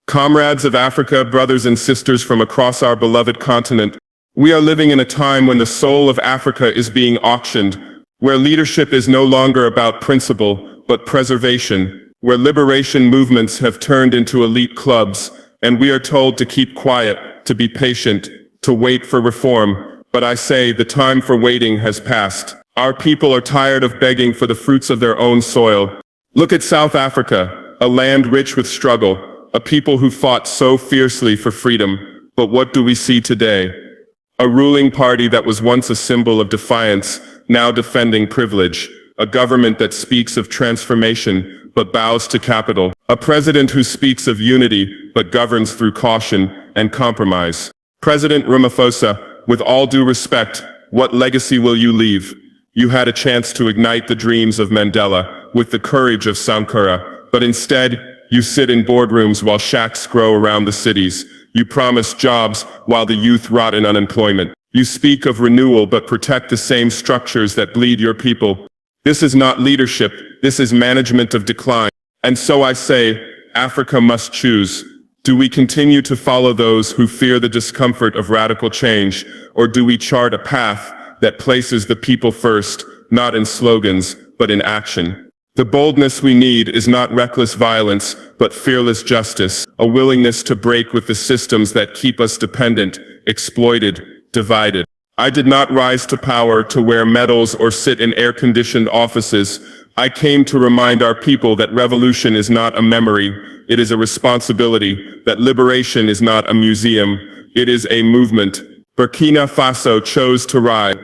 Comrades of Africa, brothers and sisters from across our beloved continent, we are living in a time when the soul of Africa is being auctioned, where leadership is no longer about principle, but preservation, where liberation movements have turned into elite clubs, and we are told to keep quiet, to be patient, to wait for reform. But I say the time for waiting has passed. Our people are tired of begging for the fruits of their own soil. Look at South Africa, a land rich with struggle, a people who fought so fiercely for freedom. But what do we see today? A ruling party that was once a symbol of defiance, now defending privilege. A government that speaks of transformation, but bows to capital. A president who speaks of unity, but governs through caution and compromise. President Ramaphosa, with all due respect, what legacy will you leave? You had a chance to ignite the dreams of Mandela, with the courage of Sankara, but instead, you sit in boardrooms while shacks grow around the cities. You promise jobs while the youth rot in unemployment. You speak of renewal but protect the same structures that bleed your people. This is not leadership, this is management of decline. And so I say, Africa must choose. Do we continue to follow those who fear the discomfort of radical change, or do we chart a path that places the people first, not in slogans, but in action? The boldness we need is not reckless violence, but fearless justice, a willingness to break with the systems that keep us dependent, exploited, divided. I did not rise to power to wear medals or sit in air-conditioned offices. I came to remind our people that revolution is not a memory, it is a responsibility, that liberation is not a museum, it is a movement. Burkina Faso chose to rise,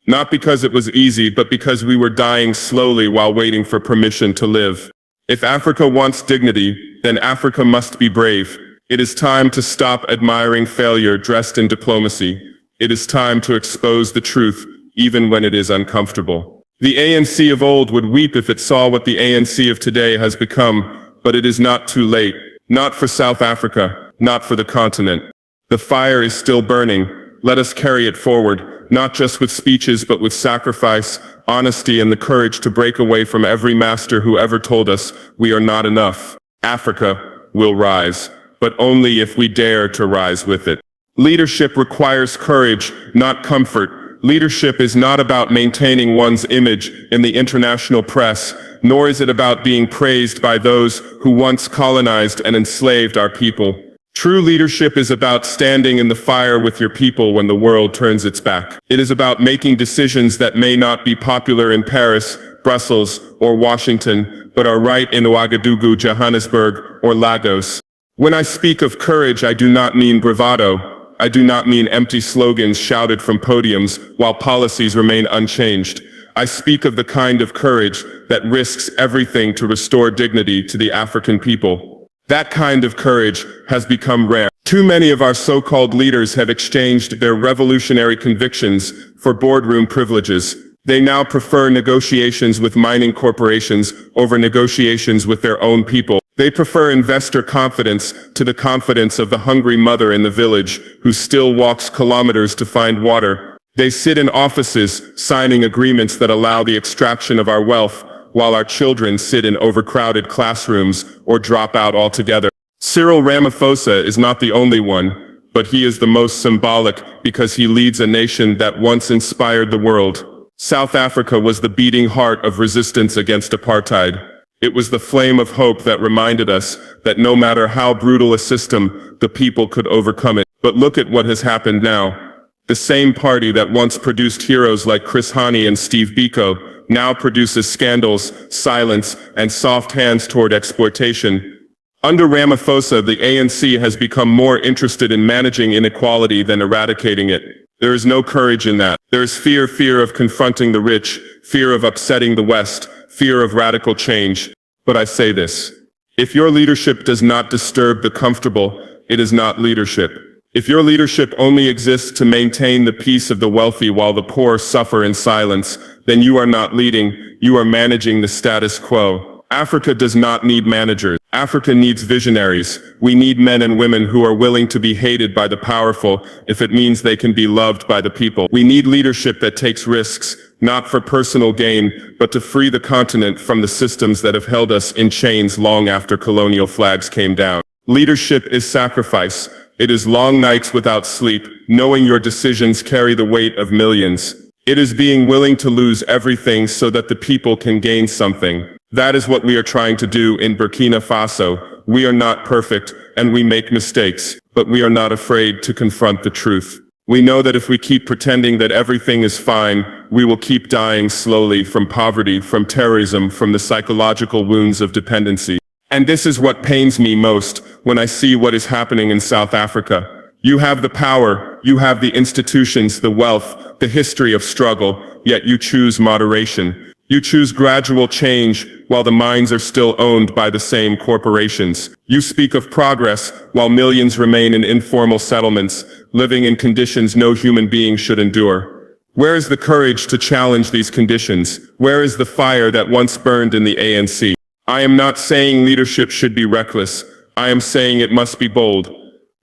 not because it was easy, but because we were dying slowly while waiting for permission to live. If Africa wants dignity, then Africa must be brave. It is time to stop admiring failure dressed in diplomacy. It is time to expose the truth, even when it is uncomfortable. The ANC of old would weep if it saw what the ANC of today has become, but it is not too late. Not for South Africa, not for the continent. The fire is still burning. Let us carry it forward, not just with speeches but with sacrifice, honesty and the courage to break away from every master who ever told us we are not enough. Africa will rise, but only if we dare to rise with it. Leadership requires courage, not comfort. Leadership is not about maintaining one's image in the international press, nor is it about being praised by those who once colonized and enslaved our people. True leadership is about standing in the fire with your people when the world turns its back. It is about making decisions that may not be popular in Paris, Brussels, or Washington, but are right in Ouagadougou, Johannesburg, or Lagos. When I speak of courage, I do not mean bravado. I do not mean empty slogans shouted from podiums while policies remain unchanged. I speak of the kind of courage that risks everything to restore dignity to the African people. That kind of courage has become rare. Too many of our so-called leaders have exchanged their revolutionary convictions for boardroom privileges. They now prefer negotiations with mining corporations over negotiations with their own people. They prefer investor confidence to the confidence of the hungry mother in the village who still walks kilometers to find water. They sit in offices signing agreements that allow the extraction of our wealth, while our children sit in overcrowded classrooms or drop out altogether. Cyril Ramaphosa is not the only one, but he is the most symbolic because he leads a nation that once inspired the world. South Africa was the beating heart of resistance against apartheid. It was the flame of hope that reminded us that no matter how brutal a system, the people could overcome it. But look at what has happened now. The same party that once produced heroes like Chris Hani and Steve Biko now produces scandals, silence, and soft hands toward exploitation. Under Ramaphosa, the ANC has become more interested in managing inequality than eradicating it. There is no courage in that. There is fear of confronting the rich, fear of upsetting the West, fear of radical change. But I say this, if your leadership does not disturb the comfortable, it is not leadership. If your leadership only exists to maintain the peace of the wealthy while the poor suffer in silence, then you are not leading, you are managing the status quo. Africa does not need managers. Africa needs visionaries. We need men and women who are willing to be hated by the powerful if it means they can be loved by the people. We need leadership that takes risks, not for personal gain, but to free the continent from the systems that have held us in chains long after colonial flags came down. Leadership is sacrifice. It is long nights without sleep, knowing your decisions carry the weight of millions. It is being willing to lose everything so that the people can gain something. That is what we are trying to do in Burkina Faso. We are not perfect, and we make mistakes, but we are not afraid to confront the truth. We know that if we keep pretending that everything is fine, we will keep dying slowly from poverty, from terrorism, from the psychological wounds of dependency. And this is what pains me most when I see what is happening in South Africa. You have the power, you have the institutions, the wealth, the history of struggle, yet you choose moderation. You choose gradual change while the mines are still owned by the same corporations. You speak of progress while millions remain in informal settlements, living in conditions no human being should endure. Where is the courage to challenge these conditions? Where is the fire that once burned in the ANC? I am not saying leadership should be reckless. I am saying it must be bold.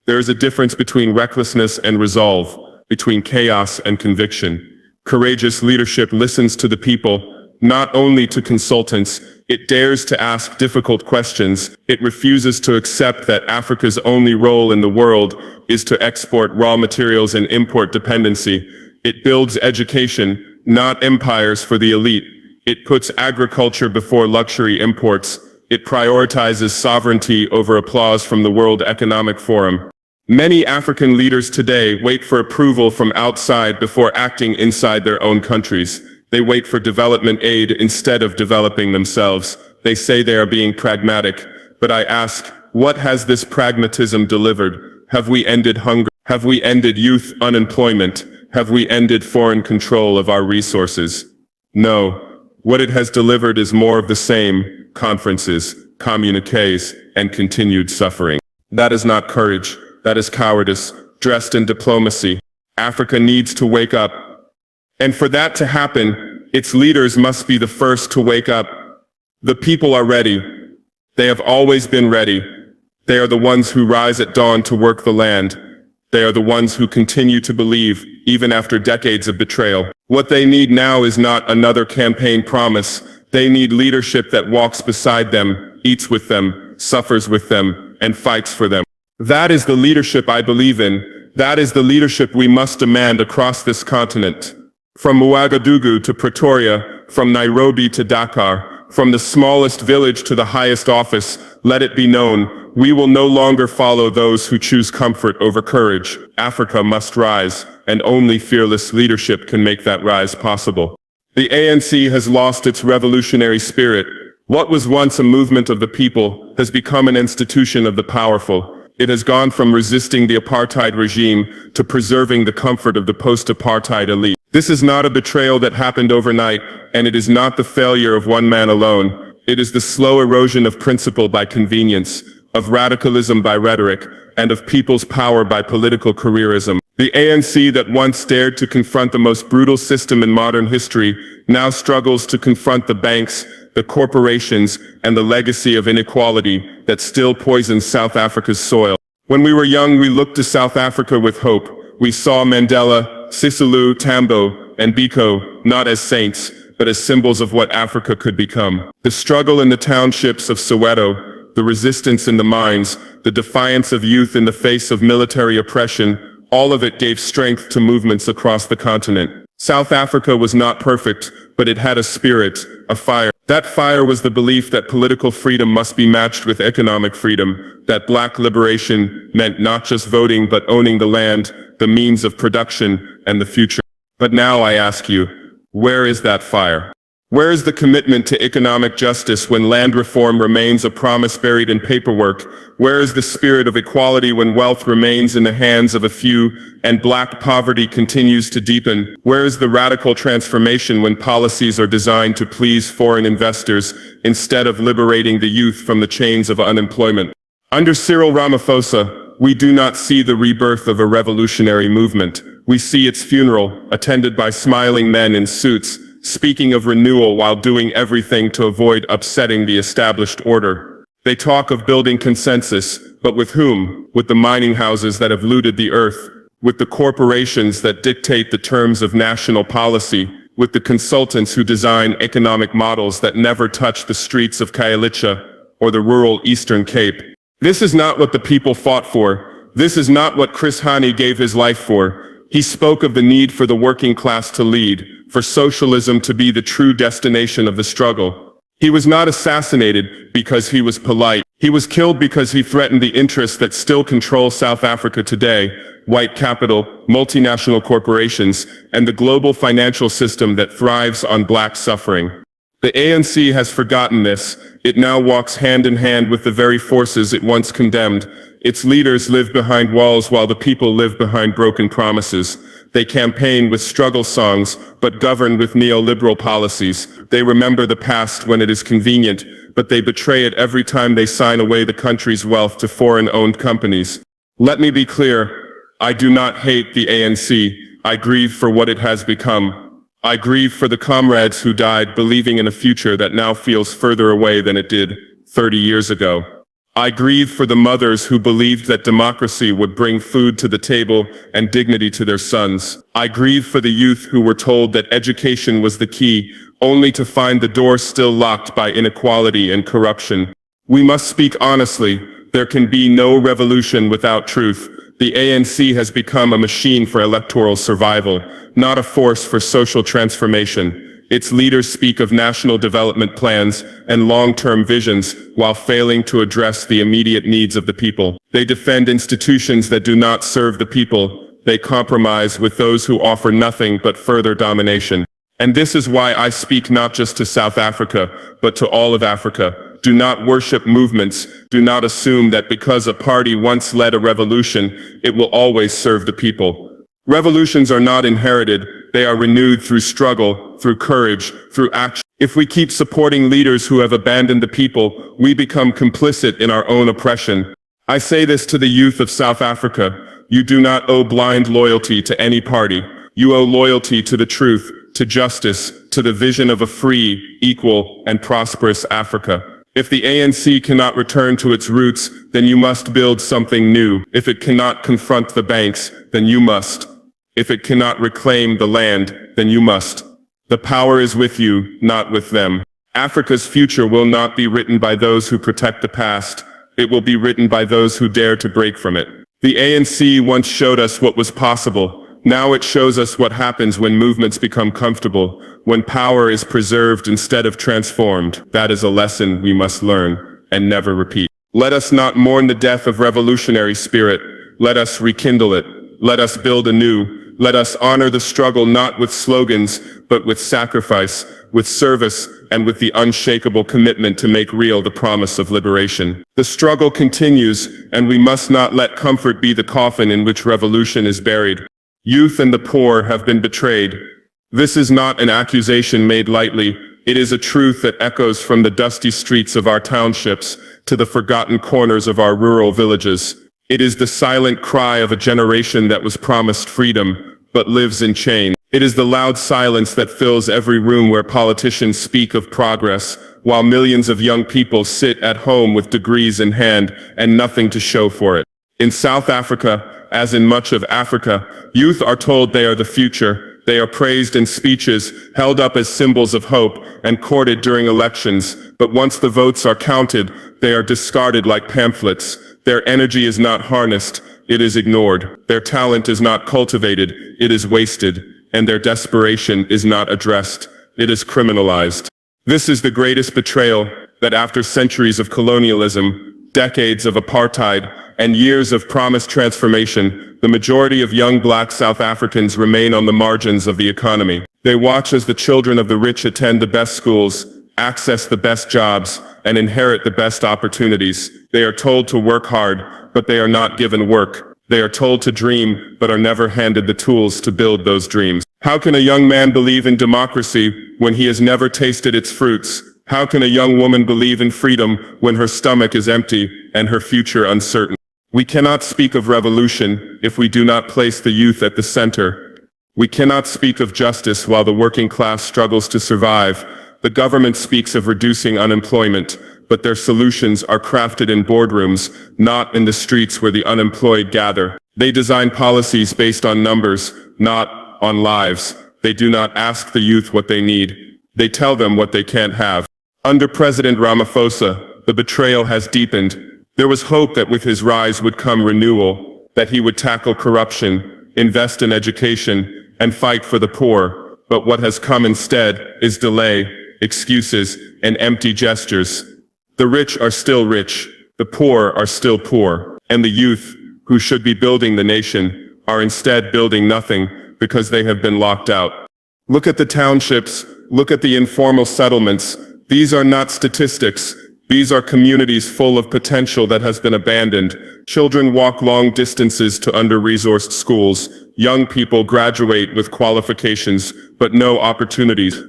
There is a difference between recklessness and resolve, between chaos and conviction. Courageous leadership listens to the people, not only to consultants. It dares to ask difficult questions. It refuses to accept that Africa's only role in the world is to export raw materials and import dependency. It builds education, not empires for the elite. It puts agriculture before luxury imports. It prioritizes sovereignty over applause from the World Economic Forum. Many African leaders today wait for approval from outside before acting inside their own countries. They wait for development aid instead of developing themselves. They say they are being pragmatic, but I ask, what has this pragmatism delivered? Have we ended hunger? Have we ended youth unemployment? Have we ended foreign control of our resources? No. What it has delivered is more of the same: conferences, communiques, and continued suffering. That is not courage. That is cowardice, dressed in diplomacy. Africa needs to wake up. And for that to happen, its leaders must be the first to wake up. The people are ready. They have always been ready. They are the ones who rise at dawn to work the land. They are the ones who continue to believe, even after decades of betrayal. What they need now is not another campaign promise. They need leadership that walks beside them, eats with them, suffers with them, and fights for them. That is the leadership I believe in. That is the leadership we must demand across this continent. From Ouagadougou to Pretoria, from Nairobi to Dakar, from the smallest village to the highest office, let it be known, we will no longer follow those who choose comfort over courage. Africa must rise, and only fearless leadership can make that rise possible. The ANC has lost its revolutionary spirit. What was once a movement of the people has become an institution of the powerful. It has gone from resisting the apartheid regime to preserving the comfort of the post-apartheid elite. This is not a betrayal that happened overnight, and it is not the failure of one man alone. It is the slow erosion of principle by convenience, of radicalism by rhetoric, and of people's power by political careerism. The ANC that once dared to confront the most brutal system in modern history now struggles to confront the banks, the corporations, and the legacy of inequality that still poisons South Africa's soil. When we were young, we looked to South Africa with hope. We saw Mandela, Sisulu, Tambo, and Biko not as saints, but as symbols of what Africa could become. The struggle in the townships of Soweto, the resistance in the mines, the defiance of youth in the face of military oppression, all of it gave strength to movements across the continent. South Africa was not perfect, but it had a spirit, a fire. That fire was the belief that political freedom must be matched with economic freedom, that black liberation meant not just voting but owning the land, the means of production, and the future. But now I ask you, where is that fire? Where is the commitment to economic justice when land reform remains a promise buried in paperwork? Where is the spirit of equality when wealth remains in the hands of a few and black poverty continues to deepen? Where is the radical transformation when policies are designed to please foreign investors instead of liberating the youth from the chains of unemployment? Under Cyril Ramaphosa, we do not see the rebirth of a revolutionary movement. We see its funeral, attended by smiling men in suits, speaking of renewal while doing everything to avoid upsetting the established order. They talk of building consensus, but with whom? With the mining houses that have looted the earth, with the corporations that dictate the terms of national policy, with the consultants who design economic models that never touch the streets of Khayelitsha or the rural Eastern Cape. This is not what the people fought for. This is not what Chris Hani gave his life for. He spoke of the need for the working class to lead, for socialism to be the true destination of the struggle. He was not assassinated because he was polite. He was killed because he threatened the interests that still control South Africa today: white capital, multinational corporations, and the global financial system that thrives on black suffering. The ANC has forgotten this. It now walks hand in hand with the very forces it once condemned. Its leaders live behind walls while the people live behind broken promises. They campaign with struggle songs, but govern with neoliberal policies. They remember the past when it is convenient, but they betray it every time they sign away the country's wealth to foreign-owned companies. Let me be clear. I do not hate the ANC. I grieve for what it has become. I grieve for the comrades who died believing in a future that now feels further away than it did 30 years ago. I grieve for the mothers who believed that democracy would bring food to the table and dignity to their sons. I grieve for the youth who were told that education was the key, only to find the door still locked by inequality and corruption. We must speak honestly. There can be no revolution without truth. The ANC has become a machine for electoral survival, not a force for social transformation. Its leaders speak of national development plans and long-term visions while failing to address the immediate needs of the people. They defend institutions that do not serve the people. They compromise with those who offer nothing but further domination. And this is why I speak not just to South Africa, but to all of Africa. Do not worship movements. Do not assume that because a party once led a revolution, it will always serve the people. Revolutions are not inherited. They are renewed through struggle, through courage, through action. If we keep supporting leaders who have abandoned the people, we become complicit in our own oppression. I say this to the youth of South Africa. You do not owe blind loyalty to any party. You owe loyalty to the truth, to justice, to the vision of a free, equal, and prosperous Africa. If the ANC cannot return to its roots, then you must build something new. If it cannot confront the banks, then you must. If it cannot reclaim the land, then you must. The power is with you, not with them. Africa's future will not be written by those who protect the past. It will be written by those who dare to break from it. The ANC once showed us what was possible. Now it shows us what happens when movements become comfortable, when power is preserved instead of transformed. That is a lesson we must learn and never repeat. Let us not mourn the death of revolutionary spirit. Let us rekindle it. Let us build anew. Let us honor the struggle not with slogans, but with sacrifice, with service, and with the unshakable commitment to make real the promise of liberation. The struggle continues, and we must not let comfort be the coffin in which revolution is buried. Youth and the poor have been betrayed. This is not an accusation made lightly. It is a truth that echoes from the dusty streets of our townships to the forgotten corners of our rural villages. It is the silent cry of a generation that was promised freedom, but lives in chains. It is the loud silence that fills every room where politicians speak of progress, while millions of young people sit at home with degrees in hand and nothing to show for it. In South Africa, as in much of Africa, youth are told they are the future. They are praised in speeches, held up as symbols of hope, and courted during elections. But once the votes are counted, they are discarded like pamphlets. Their energy is not harnessed, it is ignored. Their talent is not cultivated, it is wasted. And their desperation is not addressed, it is criminalized. This is the greatest betrayal, that after centuries of colonialism, decades of apartheid, and years of promised transformation, the majority of young black South Africans remain on the margins of the economy. They watch as the children of the rich attend the best schools, access the best jobs, and inherit the best opportunities. They are told to work hard, but they are not given work. They are told to dream, but are never handed the tools to build those dreams. How can a young man believe in democracy when he has never tasted its fruits? How can a young woman believe in freedom when her stomach is empty and her future uncertain? We cannot speak of revolution if we do not place the youth at the center. We cannot speak of justice while the working class struggles to survive. The government speaks of reducing unemployment, but their solutions are crafted in boardrooms, not in the streets where the unemployed gather. They design policies based on numbers, not on lives. They do not ask the youth what they need. They tell them what they can't have. Under President Ramaphosa, the betrayal has deepened. There was hope that with his rise would come renewal, that he would tackle corruption, invest in education, and fight for the poor. But what has come instead is delay, excuses, and empty gestures. The rich are still rich, the poor are still poor, and the youth, who should be building the nation, are instead building nothing because they have been locked out. Look at the townships, look at the informal settlements. These are not statistics. These are communities full of potential that has been abandoned. Children walk long distances to under-resourced schools. Young people graduate with qualifications, but no opportunities.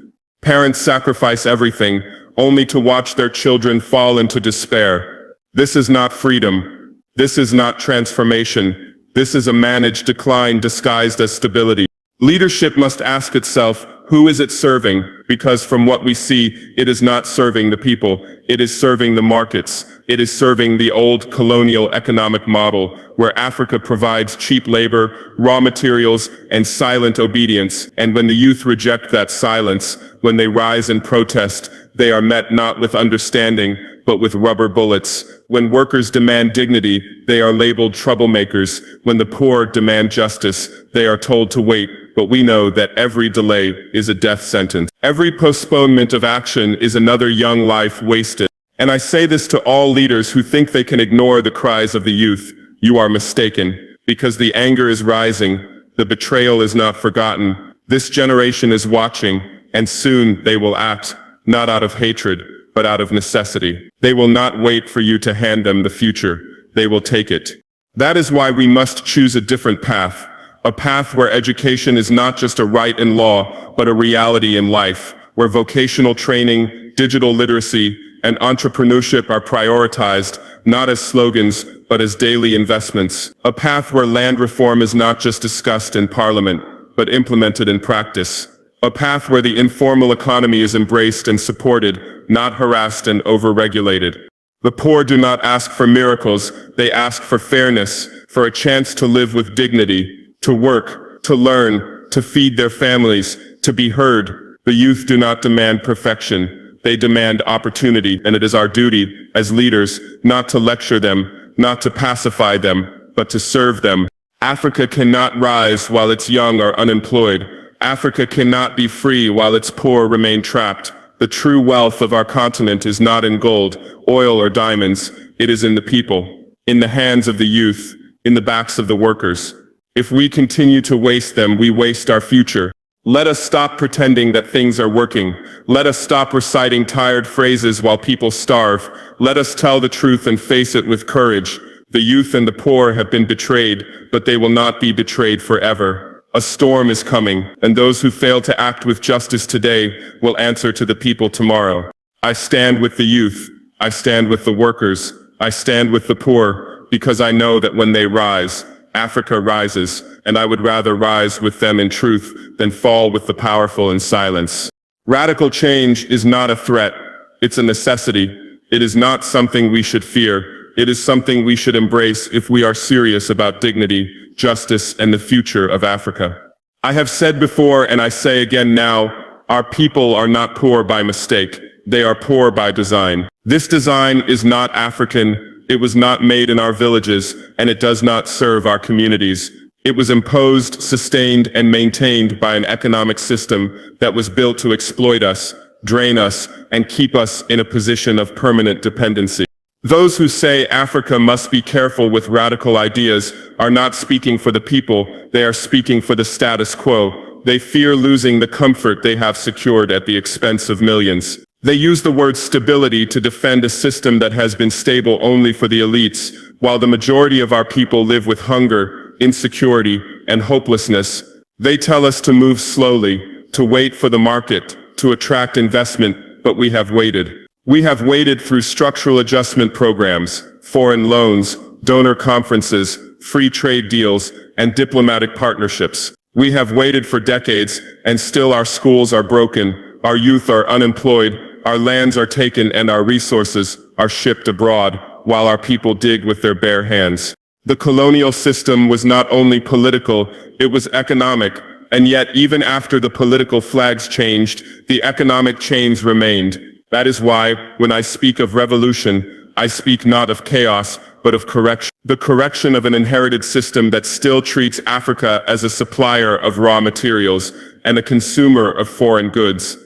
Parents sacrifice everything, only to watch their children fall into despair. This is not freedom. This is not transformation. This is a managed decline disguised as stability. Leadership must ask itself, who is it serving? Because from what we see, it is not serving the people. It is serving the markets. It is serving the old colonial economic model, where Africa provides cheap labor, raw materials, and silent obedience. And when the youth reject that silence, when they rise and protest, they are met not with understanding, but with rubber bullets. When workers demand dignity, they are labeled troublemakers. When the poor demand justice, they are told to wait. But we know that every delay is a death sentence. Every postponement of action is another young life wasted. And I say this to all leaders who think they can ignore the cries of the youth. You are mistaken, because the anger is rising. The betrayal is not forgotten. This generation is watching, and soon they will act, not out of hatred, but out of necessity. They will not wait for you to hand them the future. They will take it. That is why we must choose a different path. A path where education is not just a right in law, but a reality in life, where vocational training, digital literacy, and entrepreneurship are prioritized, not as slogans, but as daily investments. A path where land reform is not just discussed in parliament, but implemented in practice. A path where the informal economy is embraced and supported, not harassed and overregulated. The poor do not ask for miracles, they ask for fairness, for a chance to live with dignity, to work, to learn, to feed their families, to be heard. The youth do not demand perfection. They demand opportunity, and it is our duty as leaders not to lecture them, not to pacify them, but to serve them. Africa cannot rise while its young are unemployed. Africa cannot be free while its poor remain trapped. The true wealth of our continent is not in gold, oil, or diamonds. It is in the people, in the hands of the youth, in the backs of the workers. If we continue to waste them, we waste our future. Let us stop pretending that things are working. Let us stop reciting tired phrases while people starve. Let us tell the truth and face it with courage. The youth and the poor have been betrayed, but they will not be betrayed forever. A storm is coming, and those who fail to act with justice today will answer to the people tomorrow. I stand with the youth. I stand with the workers. I stand with the poor, because I know that when they rise, Africa rises, and I would rather rise with them in truth than fall with the powerful in silence. Radical change is not a threat, it's a necessity. It is not something we should fear, it is something we should embrace if we are serious about dignity, justice, and the future of Africa. I have said before, and I say again now, our people are not poor by mistake, they are poor by design. This design is not African. It was not made in our villages, and it does not serve our communities. It was imposed, sustained, and maintained by an economic system that was built to exploit us, drain us, and keep us in a position of permanent dependency. Those who say Africa must be careful with radical ideas are not speaking for the people, they are speaking for the status quo. They fear losing the comfort they have secured at the expense of millions. They use the word stability to defend a system that has been stable only for the elites, while the majority of our people live with hunger, insecurity, and hopelessness. They tell us to move slowly, to wait for the market, to attract investment, but we have waited. We have waited through structural adjustment programs, foreign loans, donor conferences, free trade deals, and diplomatic partnerships. We have waited for decades, and still our schools are broken, our youth are unemployed, our lands are taken, and our resources are shipped abroad, while our people dig with their bare hands. The colonial system was not only political, it was economic, and yet even after the political flags changed, the economic chains remained. That is why, when I speak of revolution, I speak not of chaos, but of correction. The correction of an inherited system that still treats Africa as a supplier of raw materials and a consumer of foreign goods.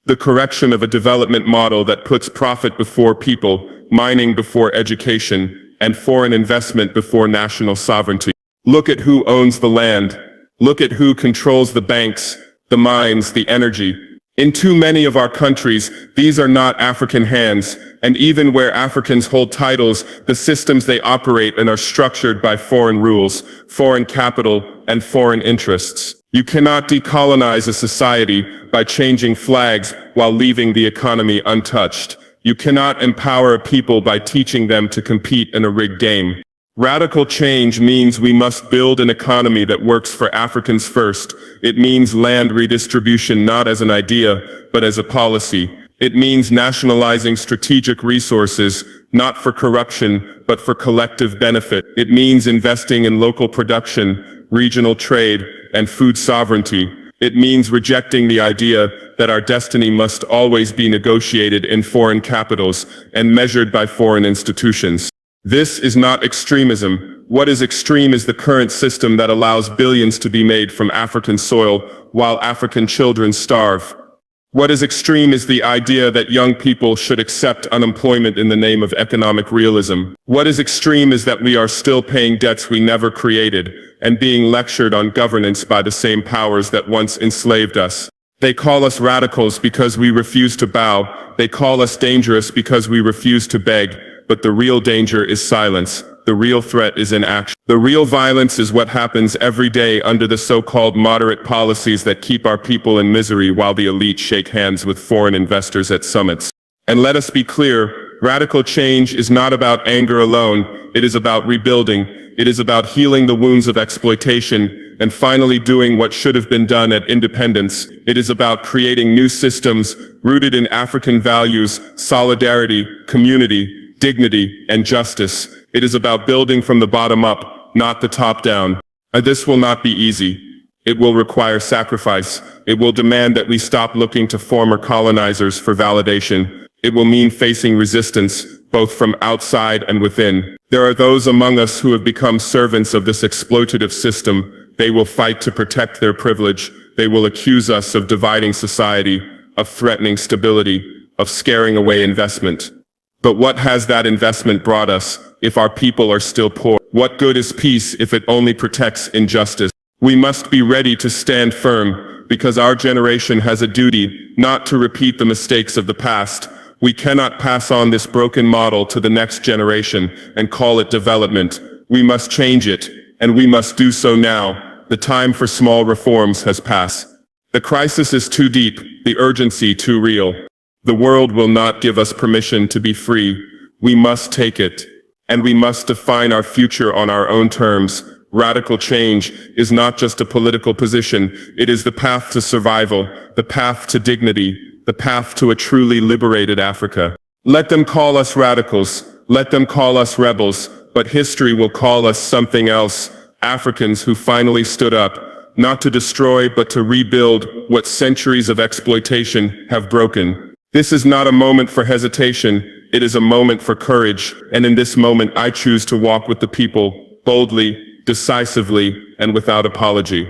The correction of a development model that puts profit before people, mining before education, and foreign investment before national sovereignty. Look at who owns the land. Look at who controls the banks, the mines, the energy. In too many of our countries, these are not African hands, and even where Africans hold titles, the systems they operate in are structured by foreign rules, foreign capital, and foreign interests. You cannot decolonize a society by changing flags while leaving the economy untouched. You cannot empower a people by teaching them to compete in a rigged game. Radical change means we must build an economy that works for Africans first. It means land redistribution not as an idea, but as a policy. It means nationalizing strategic resources, not for corruption, but for collective benefit. It means investing in local production, regional trade, and food sovereignty. It means rejecting the idea that our destiny must always be negotiated in foreign capitals and measured by foreign institutions. This is not extremism. What is extreme is the current system that allows billions to be made from African soil while African children starve. What is extreme is the idea that young people should accept unemployment in the name of economic realism. What is extreme is that we are still paying debts we never created and being lectured on governance by the same powers that once enslaved us. They call us radicals because we refuse to bow. They call us dangerous because we refuse to beg. But the real danger is silence. The real threat is inaction. The real violence is what happens every day under the so-called moderate policies that keep our people in misery while the elite shake hands with foreign investors at summits. And let us be clear, radical change is not about anger alone. It is about rebuilding. It is about healing the wounds of exploitation and finally doing what should have been done at independence. It is about creating new systems rooted in African values, solidarity, community, dignity, and justice. It is about building from the bottom up, not the top down. And this will not be easy. It will require sacrifice. It will demand that we stop looking to former colonizers for validation. It will mean facing resistance, both from outside and within. There are those among us who have become servants of this exploitative system. They will fight to protect their privilege. They will accuse us of dividing society, of threatening stability, of scaring away investment. But what has that investment brought us if our people are still poor? What good is peace if it only protects injustice? We must be ready to stand firm because our generation has a duty not to repeat the mistakes of the past. We cannot pass on this broken model to the next generation and call it development. We must change it, and we must do so now. The time for small reforms has passed. The crisis is too deep, the urgency too real. The world will not give us permission to be free. We must take it, and we must define our future on our own terms. Radical change is not just a political position. It is the path to survival, the path to dignity, the path to a truly liberated Africa. Let them call us radicals. Let them call us rebels. But history will call us something else. Africans who finally stood up, not to destroy but to rebuild what centuries of exploitation have broken. This is not a moment for hesitation, it is a moment for courage, and in this moment I choose to walk with the people, boldly, decisively, and without apology.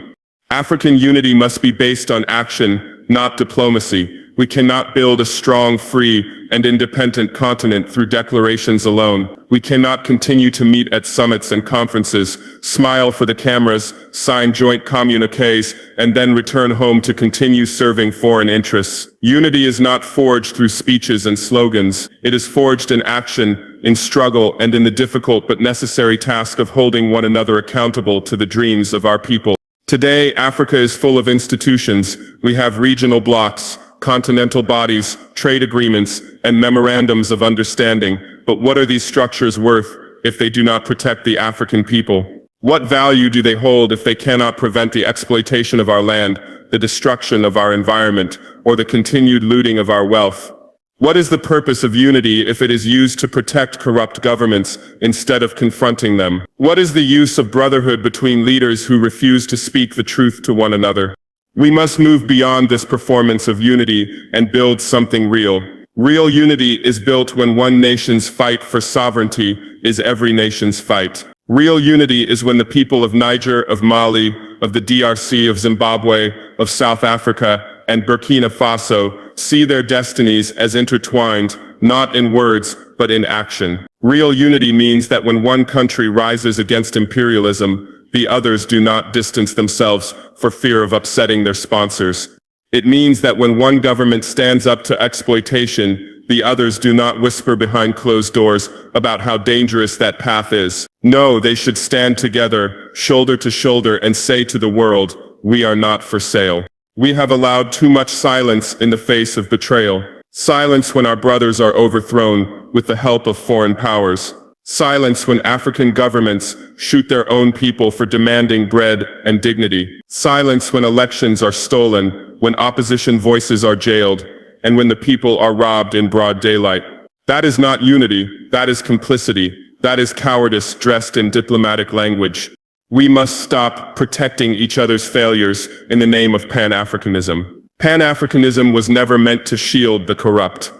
African unity must be based on action, not diplomacy. We cannot build a strong, free, and independent continent through declarations alone. We cannot continue to meet at summits and conferences, smile for the cameras, sign joint communiques, and then return home to continue serving foreign interests. Unity is not forged through speeches and slogans. It is forged in action, in struggle, and in the difficult but necessary task of holding one another accountable to the dreams of our people. Today, Africa is full of institutions. We have regional blocs, continental bodies, trade agreements, and memorandums of understanding. But what are these structures worth if they do not protect the African people? What value do they hold if they cannot prevent the exploitation of our land, the destruction of our environment, or the continued looting of our wealth? What is the purpose of unity if it is used to protect corrupt governments instead of confronting them? What is the use of brotherhood between leaders who refuse to speak the truth to one another? We must move beyond this performance of unity and build something real. Real unity is built when one nation's fight for sovereignty is every nation's fight. Real unity is when the people of Niger, of Mali, of the DRC, of Zimbabwe, of South Africa, and Burkina Faso see their destinies as intertwined, not in words, but in action. Real unity means that when one country rises against imperialism, the others do not distance themselves for fear of upsetting their sponsors. It means that when one government stands up to exploitation, the others do not whisper behind closed doors about how dangerous that path is. No, they should stand together, shoulder to shoulder, and say to the world, we are not for sale. We have allowed too much silence in the face of betrayal. Silence when our brothers are overthrown with the help of foreign powers. Silence when African governments shoot their own people for demanding bread and dignity. Silence when elections are stolen, when opposition voices are jailed, and when the people are robbed in broad daylight. That is not unity, that is complicity, that is cowardice dressed in diplomatic language. We must stop protecting each other's failures in the name of Pan-Africanism. Pan-Africanism was never meant to shield the corrupt.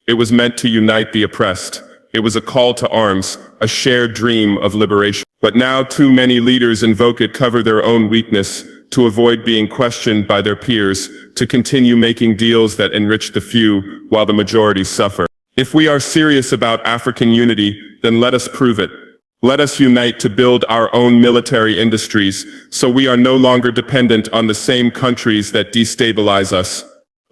It was meant to unite the oppressed. It was a call to arms, a shared dream of liberation. But now too many leaders invoke it, cover their own weakness, to avoid being questioned by their peers, to continue making deals that enrich the few while the majority suffer. If we are serious about African unity, then let us prove it. Let us unite to build our own military industries, so we are no longer dependent on the same countries that destabilize us.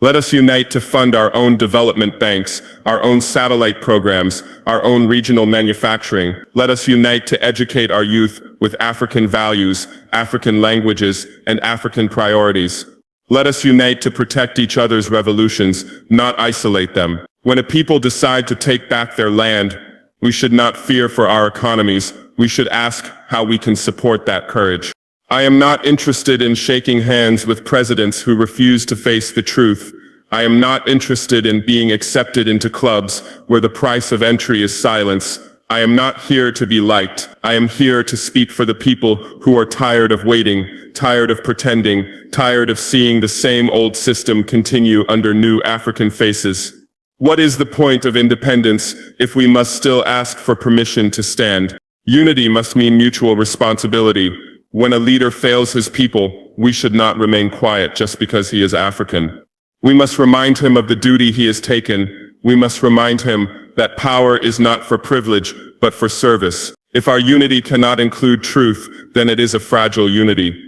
Let us unite to fund our own development banks, our own satellite programs, our own regional manufacturing. Let us unite to educate our youth with African values, African languages, and African priorities. Let us unite to protect each other's revolutions, not isolate them. When a people decide to take back their land, we should not fear for our economies. We should ask how we can support that courage. I am not interested in shaking hands with presidents who refuse to face the truth. I am not interested in being accepted into clubs where the price of entry is silence. I am not here to be liked. I am here to speak for the people who are tired of waiting, tired of pretending, tired of seeing the same old system continue under new African faces. What is the point of independence if we must still ask for permission to stand? Unity must mean mutual responsibility. When a leader fails his people, we should not remain quiet just because he is African. We must remind him of the duty he has taken. We must remind him that power is not for privilege, but for service. If our unity cannot include truth, then it is a fragile unity.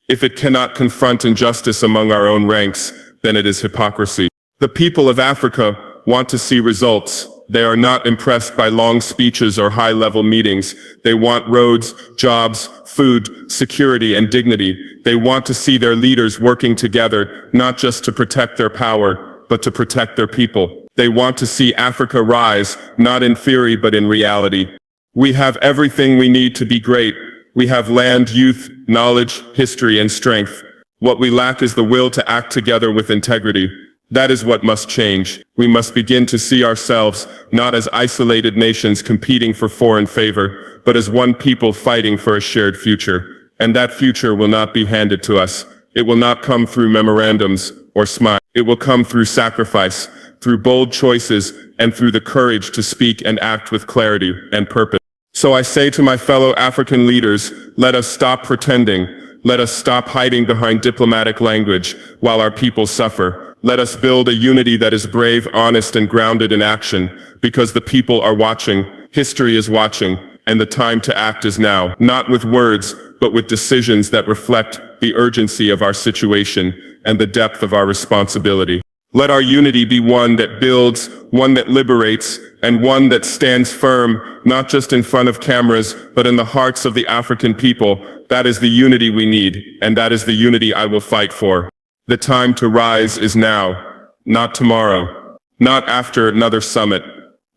If it cannot confront injustice among our own ranks, then it is hypocrisy. The people of Africa want to see results. They are not impressed by long speeches or high-level meetings. They want roads, jobs, food, security, and dignity. They want to see their leaders working together, not just to protect their power, but to protect their people. They want to see Africa rise, not in theory, but in reality. We have everything we need to be great. We have land, youth, knowledge, history, and strength. What we lack is the will to act together with integrity. That is what must change. We must begin to see ourselves not as isolated nations competing for foreign favor, but as one people fighting for a shared future. And that future will not be handed to us. It will not come through memorandums or smiles. It will come through sacrifice, through bold choices, and through the courage to speak and act with clarity and purpose. So I say to my fellow African leaders, let us stop pretending. Let us stop hiding behind diplomatic language while our people suffer. Let us build a unity that is brave, honest, and grounded in action, because the people are watching, history is watching, and the time to act is now. Not with words, but with decisions that reflect the urgency of our situation and the depth of our responsibility. Let our unity be one that builds, one that liberates, and one that stands firm, not just in front of cameras, but in the hearts of the African people. That is the unity we need, and that is the unity I will fight for. The time to rise is now, not tomorrow, not after another summit,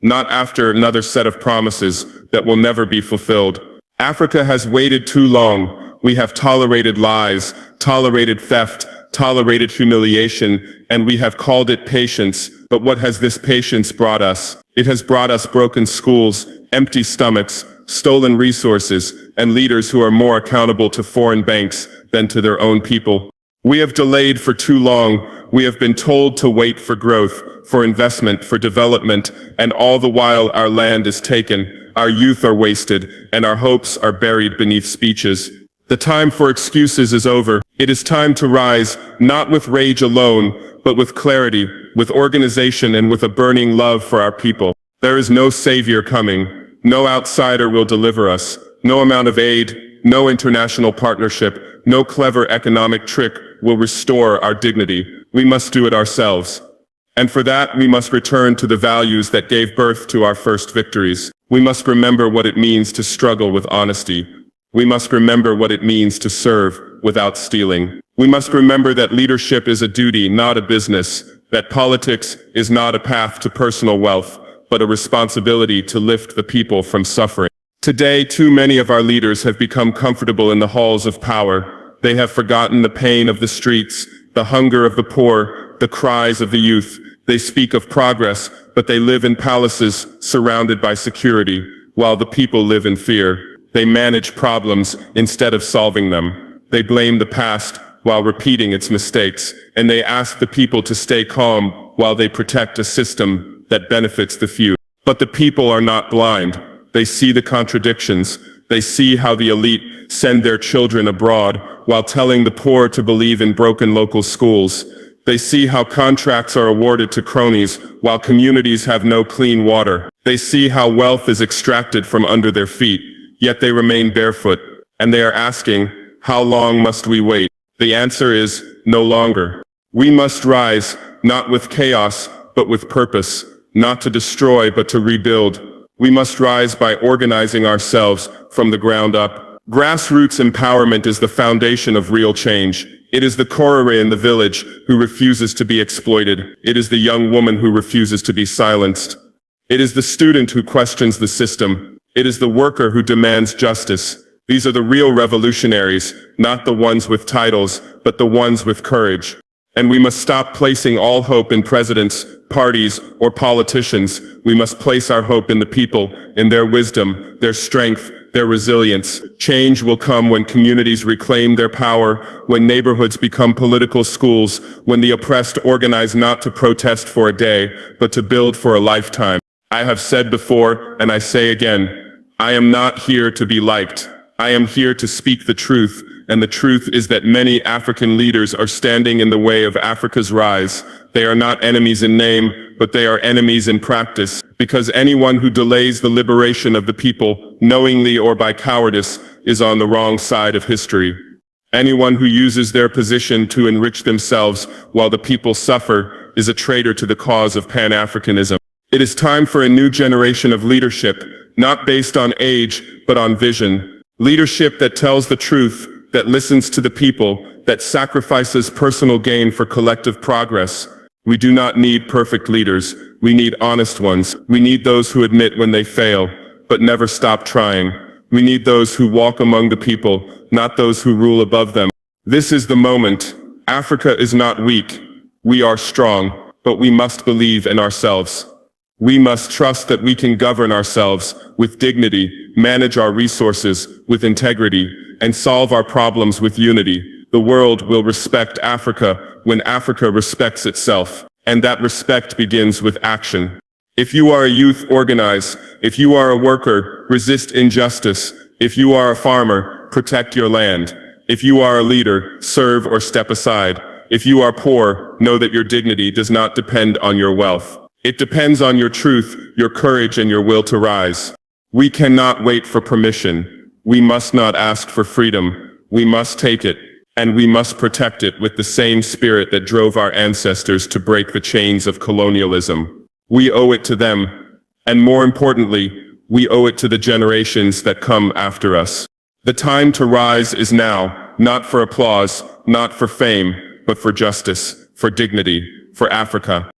not after another set of promises that will never be fulfilled. Africa has waited too long. We have tolerated lies, tolerated theft, tolerated humiliation, and we have called it patience. But what has this patience brought us? It has brought us broken schools, empty stomachs, stolen resources, and leaders who are more accountable to foreign banks than to their own people. We have delayed for too long. We have been told to wait for growth, for investment, for development, and all the while our land is taken, our youth are wasted, and our hopes are buried beneath speeches. The time for excuses is over. It is time to rise, not with rage alone, but with clarity, with organization, and with a burning love for our people. There is no savior coming. No outsider will deliver us. No amount of aid, no international partnership, no clever economic trick will restore our dignity. We must do it ourselves. And for that, we must return to the values that gave birth to our first victories. We must remember what it means to struggle with honesty. We must remember what it means to serve without stealing. We must remember that leadership is a duty, not a business, that politics is not a path to personal wealth, but a responsibility to lift the people from suffering. Today, too many of our leaders have become comfortable in the halls of power. They have forgotten the pain of the streets, the hunger of the poor, the cries of the youth. They speak of progress, but they live in palaces surrounded by security, while the people live in fear. They manage problems instead of solving them. They blame the past while repeating its mistakes, and they ask the people to stay calm while they protect a system that benefits the few. But the people are not blind. They see the contradictions. They see how the elite send their children abroad while telling the poor to believe in broken local schools. They see how contracts are awarded to cronies while communities have no clean water. They see how wealth is extracted from under their feet, yet they remain barefoot, and they are asking, how long must we wait? The answer is, no longer. We must rise, not with chaos, but with purpose, not to destroy, but to rebuild. We must rise by organizing ourselves from the ground up. Grassroots empowerment is the foundation of real change. It is the Traoré in the village who refuses to be exploited. It is the young woman who refuses to be silenced. It is the student who questions the system. It is the worker who demands justice. These are the real revolutionaries, not the ones with titles, but the ones with courage. And we must stop placing all hope in presidents, parties, or politicians. We must place our hope in the people, in their wisdom, their strength, their resilience. Change will come when communities reclaim their power, when neighborhoods become political schools, when the oppressed organize not to protest for a day, but to build for a lifetime. I have said before, and I say again, I am not here to be liked. I am here to speak the truth, and the truth is that many African leaders are standing in the way of Africa's rise. They are not enemies in name, but they are enemies in practice, because anyone who delays the liberation of the people, knowingly or by cowardice, is on the wrong side of history. Anyone who uses their position to enrich themselves while the people suffer is a traitor to the cause of Pan-Africanism. It is time for a new generation of leadership, not based on age, but on vision. Leadership that tells the truth, that listens to the people, that sacrifices personal gain for collective progress. We do not need perfect leaders. We need honest ones. We need those who admit when they fail, but never stop trying. We need those who walk among the people, not those who rule above them. This is the moment. Africa is not weak. We are strong, but we must believe in ourselves. We must trust that we can govern ourselves with dignity, manage our resources with integrity, and solve our problems with unity. The world will respect Africa when Africa respects itself, and that respect begins with action. If you are a youth, organize. If you are a worker, resist injustice. If you are a farmer, protect your land. If you are a leader, serve or step aside. If you are poor, know that your dignity does not depend on your wealth. It depends on your truth, your courage, and your will to rise. We cannot wait for permission. We must not ask for freedom. We must take it, and we must protect it with the same spirit that drove our ancestors to break the chains of colonialism. We owe it to them, and more importantly, we owe it to the generations that come after us. The time to rise is now, not for applause, not for fame, but for justice, for dignity, for Africa.